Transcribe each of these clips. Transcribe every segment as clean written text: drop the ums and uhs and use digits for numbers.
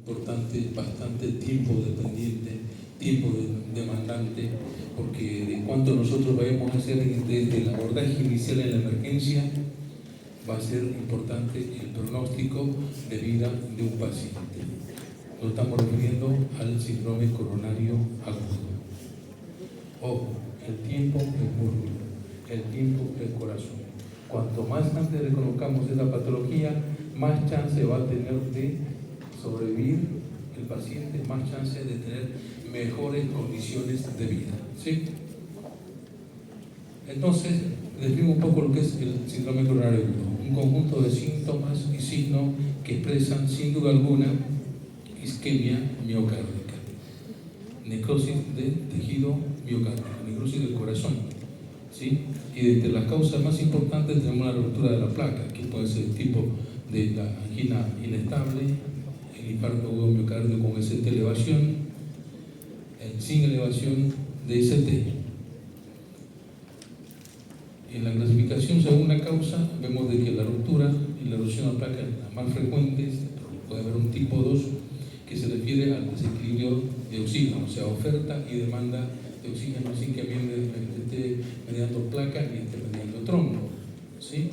importante, bastante tiempo dependiente, tiempo demandante, porque de cuanto nosotros vayamos a hacer desde el abordaje inicial en la emergencia, va a ser importante el pronóstico de vida de un paciente. Nos estamos refiriendo al síndrome coronario agudo. Ojo, el tiempo es muy rudo, el tiempo es corazón. Cuanto más antes reconozcamos esa patología, más chance va a tener de sobrevivir el paciente, más chance de tener mejores condiciones de vida. ¿Sí? Entonces, describo un poco lo que es el síndrome coronario agudo, un conjunto de síntomas y signos que expresan sin duda alguna isquemia miocárdica, necrosis del tejido miocárdico, necrosis del corazón, ¿sí? Y entre las causas más importantes tenemos la ruptura de la placa, que puede ser el tipo de la angina inestable, el infarto agudo miocardio con ST elevación, sin elevación de ST. En la clasificación según la causa vemos de que la ruptura y la erosión de la placa es la más frecuentes, puede haber un tipo 2 que se refiere al desequilibrio de oxígeno, o sea, oferta y demanda de oxígeno sin que esté mediando placa ni esté mediando trombo, ¿sí?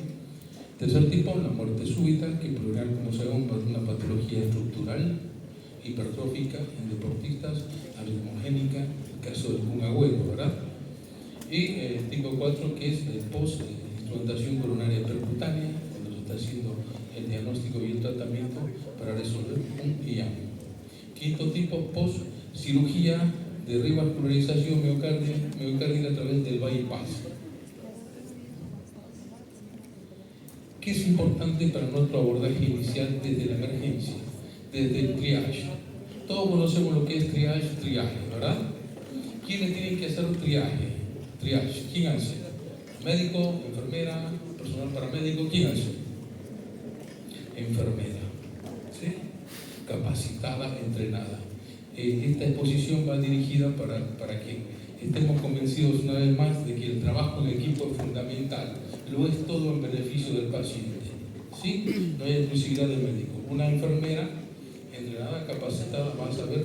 Tercer tipo, la muerte súbita, que por lo general, como sabemos, es una patología estructural, hipertrófica en deportistas, arritmogénica, en el caso del Kun Agüero, ¿verdad? Y el tipo 4, que es el post-instrumentación coronaria percutánea, cuando se está haciendo el diagnóstico y el tratamiento para resolver un IAM. Quinto tipo, post-cirugía de revascularización miocárdica a través del bypass. ¿Qué es importante para nuestro abordaje inicial desde la emergencia, desde el triage? Todos conocemos lo que es triage, ¿verdad? ¿Quiénes tienen que hacer triage? ¿Quién hace? ¿Médico, enfermera, personal paramédico? ¿Quién hace? Enfermera, ¿sí? Capacitada, entrenada. Esta exposición va dirigida para que estemos convencidos una vez más de que el trabajo en equipo es fundamental, lo es todo en beneficio del paciente, ¿sí? No hay exclusividad del médico. Una enfermera entrenada, capacitada, va a saber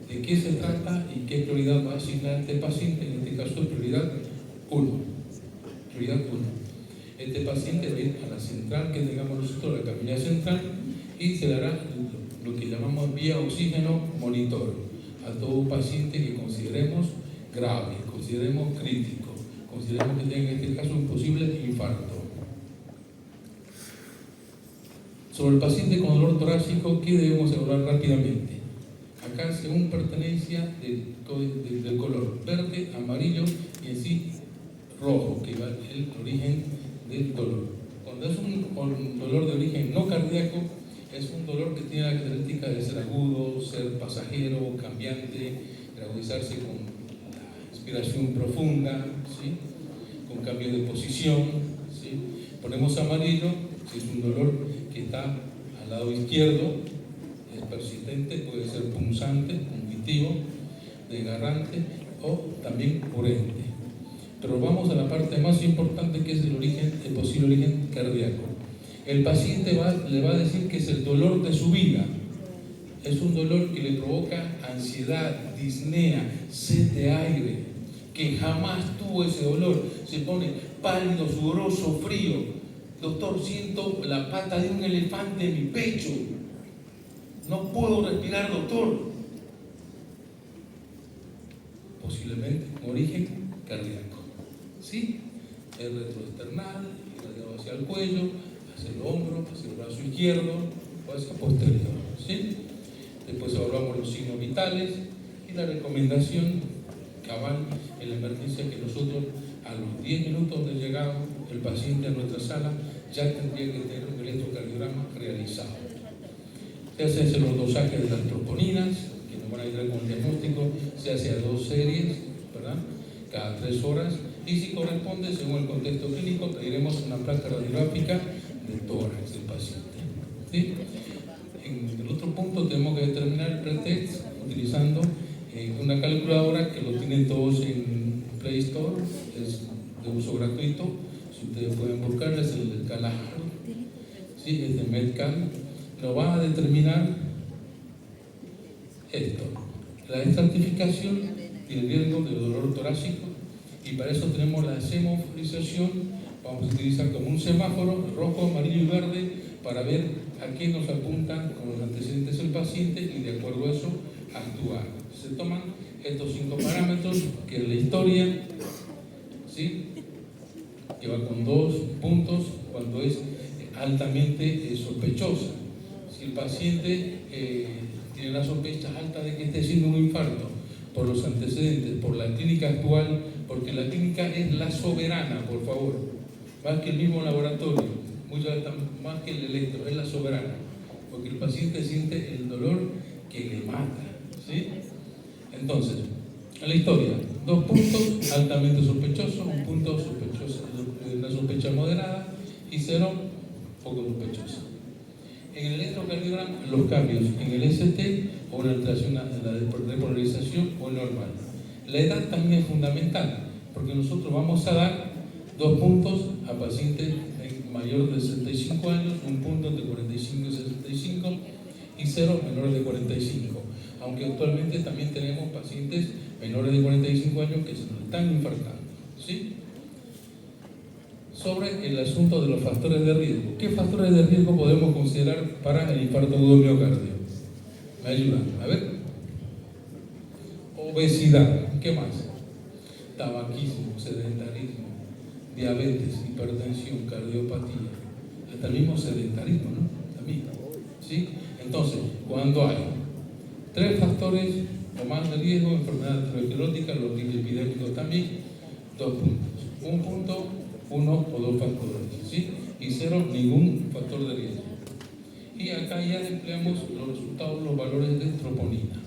de qué se trata y qué prioridad va a asignar a este paciente, en este caso es prioridad 1. Prioridad 1. Este paciente va a ir a la central que tengamos nosotros, la camilla central, y se le hará lo que llamamos vía oxígeno monitor a todo paciente que consideremos grave, consideremos crítico, consideremos que tenga en este caso un posible infarto. Sobre el paciente con dolor torácico, ¿qué debemos evaluar rápidamente? Acá según pertenencia del color verde, amarillo y en sí rojo, que va el origen del dolor. Cuando es un dolor de origen no cardíaco, es un dolor que tiene la característica de ser agudo, ser pasajero, cambiante, de agudizarse con la inspiración profunda, ¿sí? Con cambio de posición, ¿sí? Ponemos amarillo si es un dolor que está al lado izquierdo, es persistente, puede ser punzante, punitivo, desgarrante o también urente. Pero vamos a la parte más importante, que es el posible origen cardíaco. El paciente le va a decir que es el dolor de su vida. Es un dolor que le provoca ansiedad, disnea, sed de aire, que jamás tuvo ese dolor. Se pone pálido, sudoroso, frío. Doctor, siento la pata de un elefante en mi pecho. No puedo respirar, doctor. Posiblemente un origen cardíaco. ¿Sí? El retroesternal, irradiado hacia el cuello, hacia el hombro, hacia el brazo izquierdo o hacia el posterior, ¿sí? Después evaluamos los signos vitales y la recomendación cabal en la emergencia que nosotros a los 10 minutos de llegado el paciente a nuestra sala ya tendría que tener un electrocardiograma realizado. Se hacen los dosajes de las troponinas que nos van a ayudar con el diagnóstico, se hace a 2 series, ¿verdad? Cada 3 horas, y si corresponde, según el contexto clínico, pediremos una placa radiográfica de tórax del paciente, ¿sí? En el otro punto tenemos que determinar el pretest utilizando una calculadora que lo tienen todos en Play Store, es de uso gratuito, si ustedes pueden buscarla, es el Galahad, ¿sí? Es de Medcal, lo va a determinar esto, la estratificación y el riesgo de dolor torácico, y para eso tenemos la semaforización. Vamos a utilizar como un semáforo rojo, amarillo y verde para ver a qué nos apuntan con los antecedentes del paciente y de acuerdo a eso actuar. Se toman estos 5 parámetros, que es la historia, ¿sí?, que va con 2 puntos cuando es altamente sospechosa. Si el paciente tiene la sospecha alta de que esté siendo un infarto por los antecedentes, por la clínica actual, porque la clínica es la soberana, por favor, más que el mismo laboratorio, mucho más que el electro, es la soberana, porque el paciente siente el dolor que le mata, ¿sí? Entonces, en la historia, 2 puntos, altamente sospechoso, 1 punto sospechoso, una sospecha moderada y 0, poco sospechoso. En el electrocardiograma, los cambios en el ST o una alteración en la repolarización o el normal. La edad también es fundamental, porque nosotros vamos a dar 2 puntos a pacientes mayores de 65 años, 1 punto entre 45 y 65 y 0 menores de 45. Aunque actualmente también tenemos pacientes menores de 45 años que se nos están infartando, ¿sí? Sobre el asunto de los factores de riesgo. ¿Qué factores de riesgo podemos considerar para el infarto agudo miocardio? ¿Me ayudan? A ver. Obesidad. ¿Qué más? Tabaquismo, sedentarismo, diabetes, hipertensión, cardiopatía, hasta el mismo sedentarismo, ¿no? También, ¿sí? Entonces, cuando hay 3 factores o más de riesgo, enfermedad aterosclerótica, los epidémicos también, 2 puntos. 1 punto, 1 o 2 factores, ¿sí? Y 0, ningún factor de riesgo. Y acá ya empleamos los resultados, los valores de troponina.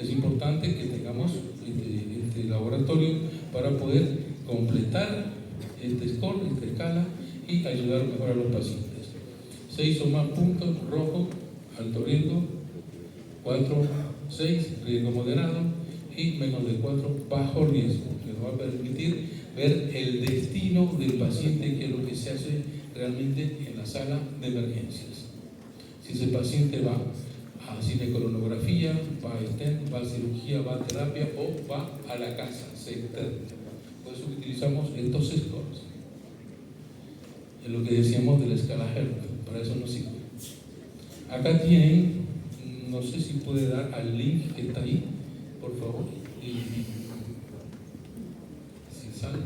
Es importante que tengamos este laboratorio para poder completar este score, esta escala, y ayudar mejor a los pacientes. 6 o más puntos, rojo, alto riesgo, 4, 6, riesgo moderado, y menos de 4, bajo riesgo, que nos va a permitir ver el destino del paciente, que es lo que se hace realmente en la sala de emergencias. Si ese paciente va a cinecoronografía, va a stent, va a cirugía, va a terapia o va a la casa, se interna. Por eso utilizamos estos scores. Es lo que decíamos de la escala Hertz, para eso nos sirve. Acá tienen, no sé si puede dar al link que está ahí, por favor. Si salta.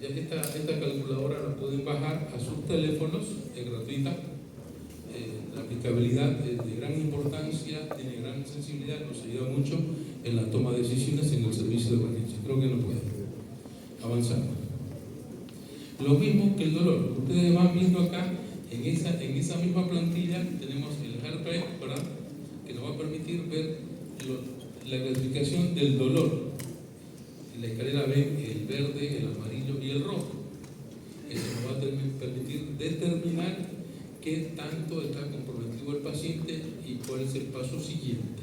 Ya que esta calculadora la pueden bajar a sus teléfonos, es gratuita. La aplicabilidad es de gran importancia, tiene gran sensibilidad, nos ayuda mucho en la toma de decisiones en el servicio de emergencia. Creo que no puede. Avanzamos. Lo mismo que el dolor. Ustedes van viendo acá, en esa misma plantilla tenemos el heart rate, ¿verdad?, que nos va a permitir ver la clasificación del dolor. En la escalera ven el verde, el amarillo y el rojo. Eso nos va a permitir determinar qué tanto está comprometido el paciente y cuál es el paso siguiente.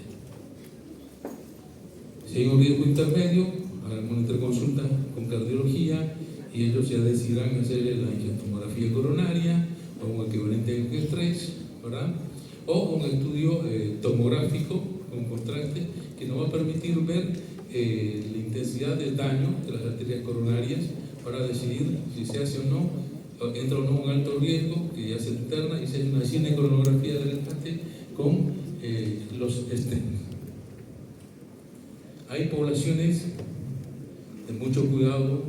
Si hay un riesgo intermedio, hagamos una interconsulta con cardiología y ellos ya decidirán hacerle la angiotomografía coronaria o un equivalente de estrés, ¿verdad?, o un estudio tomográfico con contraste que nos va a permitir ver la intensidad del daño de las arterias coronarias para decidir si se hace o no, entra o no un alto riesgo, que ya se interna, y se hace una cinecoronografía del rescate con los stents. Hay poblaciones de mucho cuidado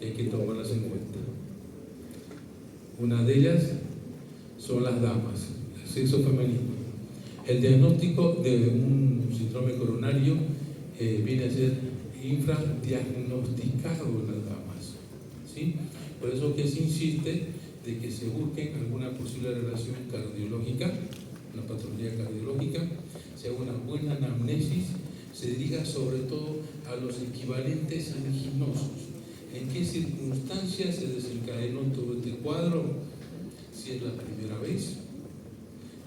que hay que tomarlas en cuenta. Una de ellas son las damas, el sexo femenino. El diagnóstico de un síndrome coronario viene a ser infradiagnosticado en las damas, ¿sí? Por eso que se insiste de que se busque alguna posible relación cardiológica, una patología cardiológica, se haga una buena anamnesis, se dirija sobre todo a los equivalentes anginosos. ¿En qué circunstancias se desencadenó todo este cuadro? Si es la primera vez,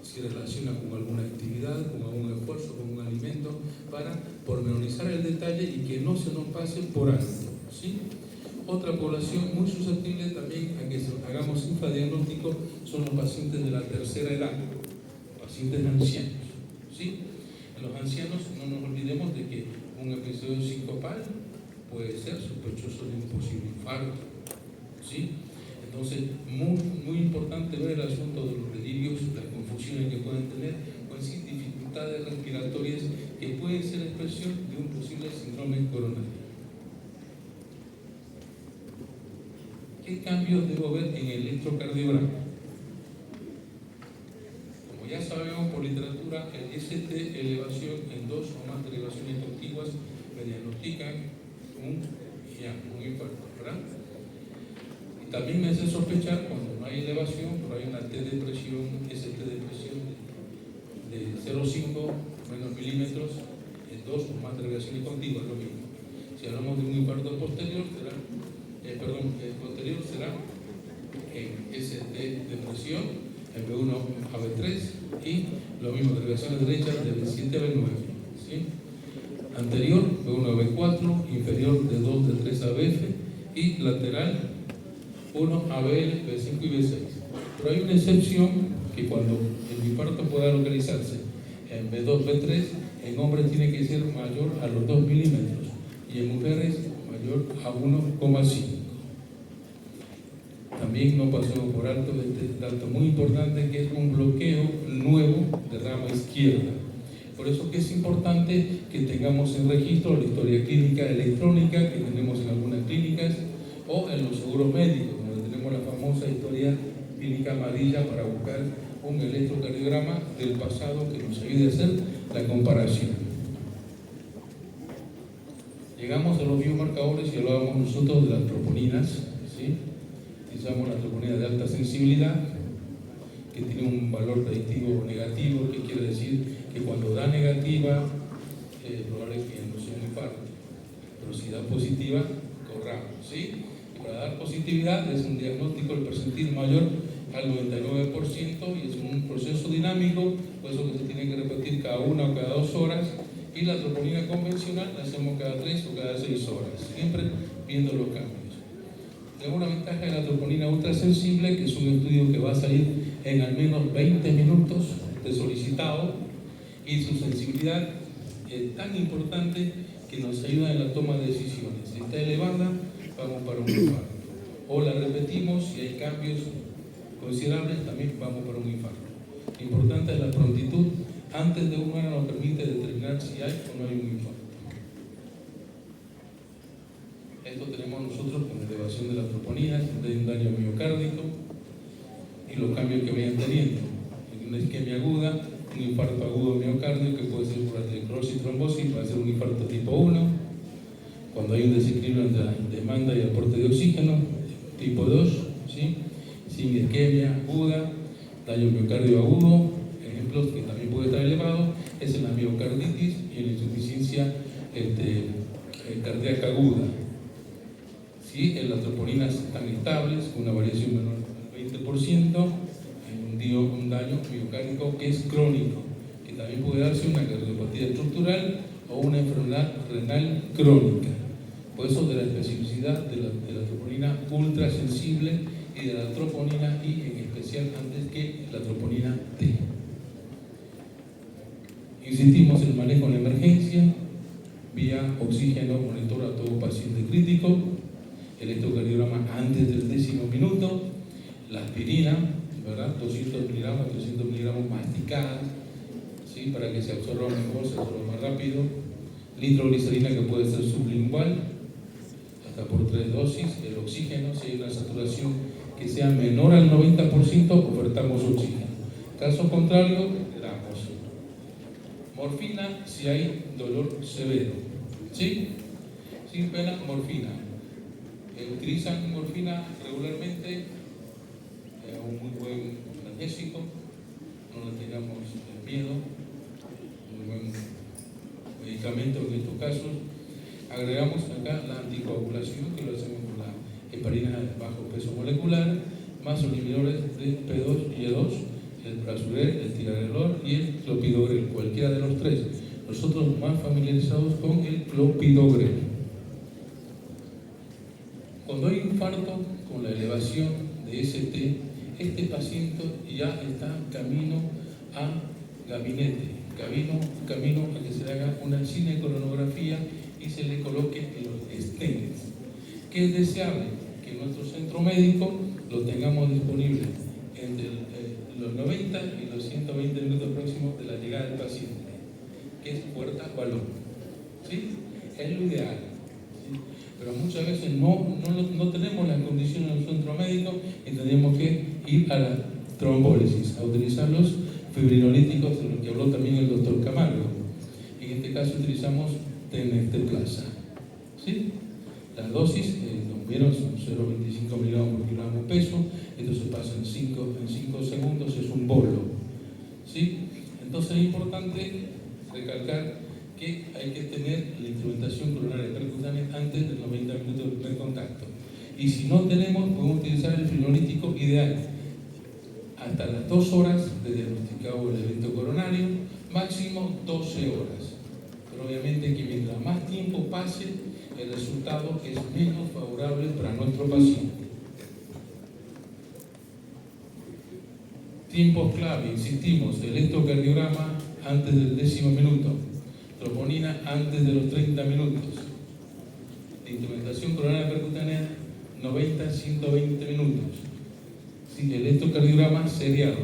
si relaciona con alguna actividad, con algún esfuerzo, con un alimento, para pormenorizar el detalle y que no se nos pase por alto, ¿sí? Otra población muy susceptible también a que hagamos infradiagnóstico crítico son los pacientes de la tercera edad, pacientes ancianos, ¿sí? En los ancianos no nos olvidemos de que un episodio sincopal puede ser sospechoso de un posible infarto, ¿sí? Entonces, muy importante ver el asunto de los delirios, las confusiones que pueden tener, o en sí dificultades respiratorias que pueden ser expresión de un posible síndrome coronario. ¿Qué cambios debo ver en el electrocardiograma? Como ya sabemos por literatura, el ST elevación en 2 o más elevaciones contiguas me diagnostican un infarto, ¿verdad? Y también me hace sospechar cuando no hay elevación, pero hay una T de presión, ST de presión de 0,5 menos milímetros en 2 o más elevaciones contiguas, lo mismo. Si hablamos de un infarto posterior, posterior será en ST de presión, en B1 a B3 y lo mismo, derivaciones derechas de B7 a B9, ¿sí? Anterior, B1 a B4, inferior de 2 de 3 a BF y lateral 1 a BL, B5 y B6. Pero hay una excepción que cuando el infarto pueda localizarse en B2, B3, en hombres tiene que ser mayor a los 2 milímetros y en mujeres mayor a 1,5. También no pasemos por alto este dato muy importante, que es un bloqueo nuevo de rama izquierda. Por eso que es importante que tengamos en registro la historia clínica electrónica que tenemos en algunas clínicas o en los seguros médicos, donde tenemos la famosa historia clínica amarilla para buscar un electrocardiograma del pasado que nos ayude a hacer la comparación. Llegamos a los biomarcadores y hablábamos nosotros de las troponinas, ¿sí? Utilizamos la troponina de alta sensibilidad, que tiene un valor predictivo negativo, que quiere decir que cuando da negativa, es probable que no sea un infarto, pero si da positiva, corramos, ¿sí? Y para dar positividad es un diagnóstico del percentil mayor al 99% y es un proceso dinámico, por eso que se tiene que repetir cada 1 o cada 2 horas, y la troponina convencional la hacemos cada 3 o cada 6 horas, siempre viendo los cambios. Tengo una ventaja de la troponina ultrasensible, que es un estudio que va a salir en al menos 20 minutos de solicitado, y su sensibilidad es tan importante que nos ayuda en la toma de decisiones. Si está elevada, vamos para un infarto. O la repetimos, si hay cambios considerables, también vamos para un infarto. Lo importante es la prontitud. Antes de una hora nos permite determinar si hay o no hay un infarto. Esto tenemos nosotros con elevación de las troponinas, de un daño miocárdico y los cambios que vayan teniendo. Una isquemia aguda, un infarto agudo miocardio que puede ser por aterosclerosis y trombosis, va a ser un infarto tipo 1. Cuando hay un desequilibrio entre la demanda y aporte de oxígeno, tipo 2, ¿sí? Sin isquemia aguda, daño miocardio agudo, ejemplos que también puede estar elevado, es en la miocarditis y en la insuficiencia cardíaca aguda. ¿Sí? Las troponinas están estables, con una variación menor al 20%, en un daño miocárdico que es crónico, que también puede darse una cardiopatía estructural o una enfermedad renal crónica. Por eso de la especificidad de la troponina ultrasensible y de la troponina I, en especial antes que la troponina T. Insistimos en el manejo en emergencia, vía oxígeno, monitor a todo paciente crítico, electrocardiograma antes del 10º minuto, la aspirina, ¿verdad? 200 miligramos, 300 miligramos masticada, ¿sí? Para que se absorba mejor, se absorba más rápido, nitroglicerina que puede ser sublingual, hasta por 3 dosis, el oxígeno, si hay una saturación que sea menor al 90%, ofertamos oxígeno. Caso contrario, damos morfina si hay dolor severo, ¿sí? Sin pena, morfina. Utilizan morfina regularmente, un muy buen analgésico, no le tengamos miedo, un buen medicamento en estos casos. Agregamos acá la anticoagulación, que lo hacemos con la heparina de bajo peso molecular, más los inhibidores de P2 y E2, el prasugrel, el ticagrelor y el clopidogrel, cualquiera de los tres. Nosotros más familiarizados con el clopidogrel. Cuando hay infarto con la elevación de ST, este paciente ya está camino a gabinete, camino a que se le haga una cinecoronografía y se le coloque los stents, que es deseable que en nuestro centro médico lo tengamos disponible entre los 90 y los 120 minutos próximos de la llegada del paciente, que es puerta-balón. ¿Sí? Es lo ideal. ¿Sí? Pero muchas veces no tenemos las condiciones en el centro médico y tenemos que ir a la trombólisis, a utilizar los fibrinolíticos, de los que habló también el doctor Camargo. En este caso utilizamos tenesteplasa. ¿Sí? Las dosis, como vieron, son 0,25 miligramos por kilogramo peso. Esto se pasa en 5 segundos, es un bolo. ¿Sí? Entonces es importante recalcar que hay que tener la instrumentación coronaria percutánea antes de los 90 minutos del primer contacto. Y si no tenemos, podemos utilizar el fibrinolítico ideal hasta las 2 horas de diagnosticado el evento coronario, máximo 12 horas. Pero obviamente que mientras más tiempo pase, el resultado es menos favorable para nuestro paciente. Tiempos clave, insistimos, electrocardiograma antes del 10º minuto, troponina antes de los 30 minutos, la instrumentación coronaria percutánea 90-120 minutos, sí, electrocardiograma seriado,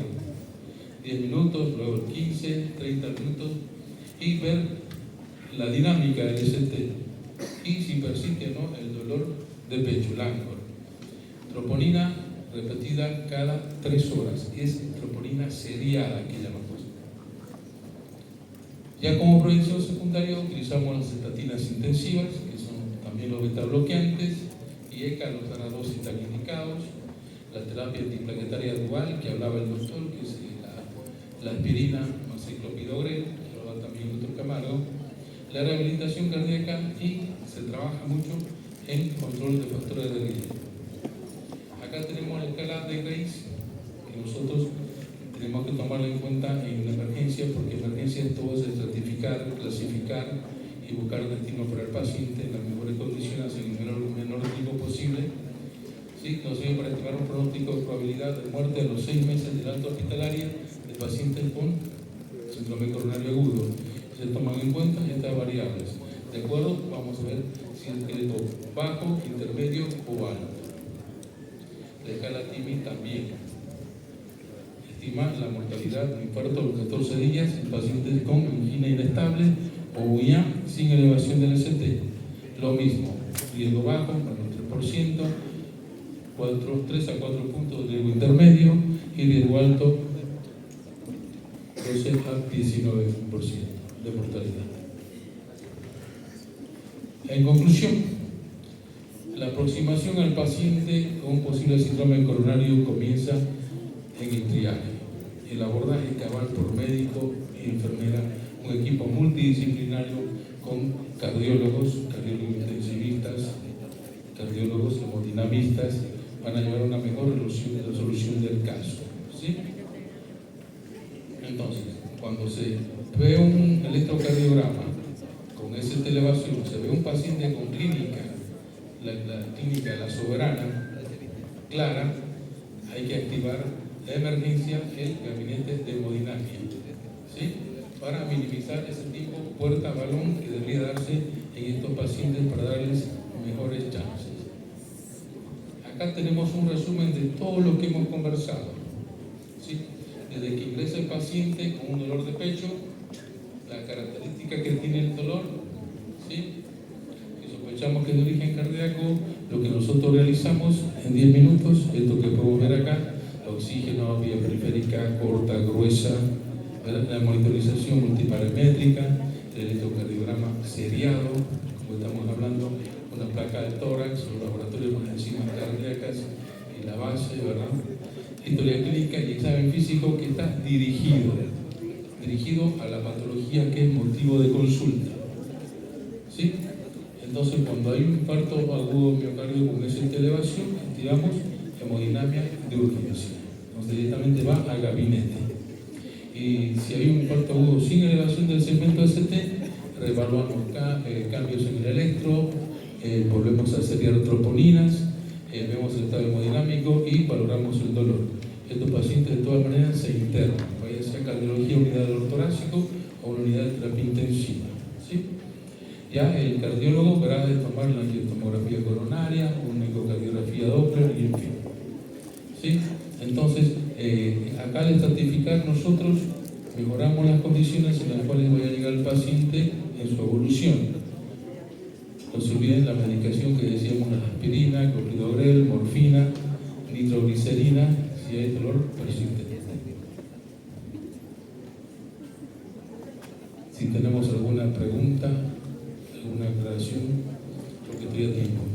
10 minutos, luego 15, 30 minutos, y ver la dinámica del ST, y si persiste o no el dolor de pecho, el ANCOR. Troponina repetida cada 3 horas, es troponina seriada que llamamos. Ya como prevención secundaria utilizamos las estatinas intensivas, que son también los betabloqueantes, y ECA los dan a dosis están indicados, la terapia antiplaquetaria dual, que hablaba el doctor, que es la aspirina más ciclopidogrel, que hablaba también el doctor Camargo, la rehabilitación cardíaca, y se trabaja mucho en control de factores de riesgo. Acá tenemos la escala de Grace, que nosotros tenemos que tomarla en cuenta en la emergencia, porque emergencia todo es estratificar, clasificar y buscar destino para el paciente en las mejores condiciones, en el menor tiempo posible. ¿Sí? Nos sirve para estimar un pronóstico de probabilidad de muerte a los 6 meses de alta hospitalaria de pacientes con síndrome coronario agudo. Se toman en cuenta estas variables. De acuerdo, vamos a ver si es esqueleto bajo, intermedio o alto. La escala TIMI también estima la mortalidad de infarto a los 14 días en pacientes con angina inestable o UIA sin elevación del ST. Lo mismo, riesgo bajo, menos 3%, 3 a 4 puntos de riesgo intermedio y riesgo alto, 12 a 19% de mortalidad. En conclusión, la aproximación al paciente con un posible síndrome coronario comienza en el triaje, el abordaje cabal por médico y enfermera, un equipo multidisciplinario con cardiólogos intensivistas, cardiólogos hemodinamistas, van a llevar a una mejor resolución del caso. ¿Sí? Entonces, cuando se ve un electrocardiograma con esa elevación, se ve un paciente con clínica, la clínica, la soberana, clara, hay que activar de emergencia el gabinete de hemodinamia, ¿sí? Para minimizar ese tipo puerta-balón que debería darse en estos pacientes para darles mejores chances. Acá tenemos un resumen de todo lo que hemos conversado, ¿sí? Desde que ingresa el paciente con un dolor de pecho, la característica que tiene el dolor, ¿sí? Que sospechamos que es de origen cardíaco, lo que nosotros realizamos en 10 minutos, esto que podemos ver acá, oxígeno, vía periférica, corta, gruesa, la monitorización multiparamétrica, el electrocardiograma seriado, como estamos hablando, una placa de tórax, los laboratorios con enzimas cardíacas y la base, ¿verdad? Historia clínica y examen físico que está dirigido a la patología que es motivo de consulta. ¿Sí? Entonces, cuando hay un infarto agudo miocardio con esa elevación, activamos hemodinamia de urgencia. Entonces, directamente va al gabinete. Y si hay un infarto agudo sin elevación del segmento ST, reevaluamos cambios en el electro, volvemos a seriar troponinas, vemos el estado hemodinámico y valoramos el dolor. estos pacientes de todas maneras se internan, vaya sea cardiología, unidad de dolor torácico o una unidad de terapia intensiva. ¿Sí? Ya el cardiólogo verá de tomar la angiotomografía coronaria, una ecocardiografía Doppler y en fin. ¿Sí? Entonces, acá al estratificar nosotros mejoramos las condiciones en las cuales vaya a llegar el paciente en su evolución. No se olviden la medicación que decíamos, la aspirina, clopidogrel, morfina, nitroglicerina, si hay dolor persistente. Si tenemos alguna pregunta, alguna aclaración, creo que estoy a tiempo.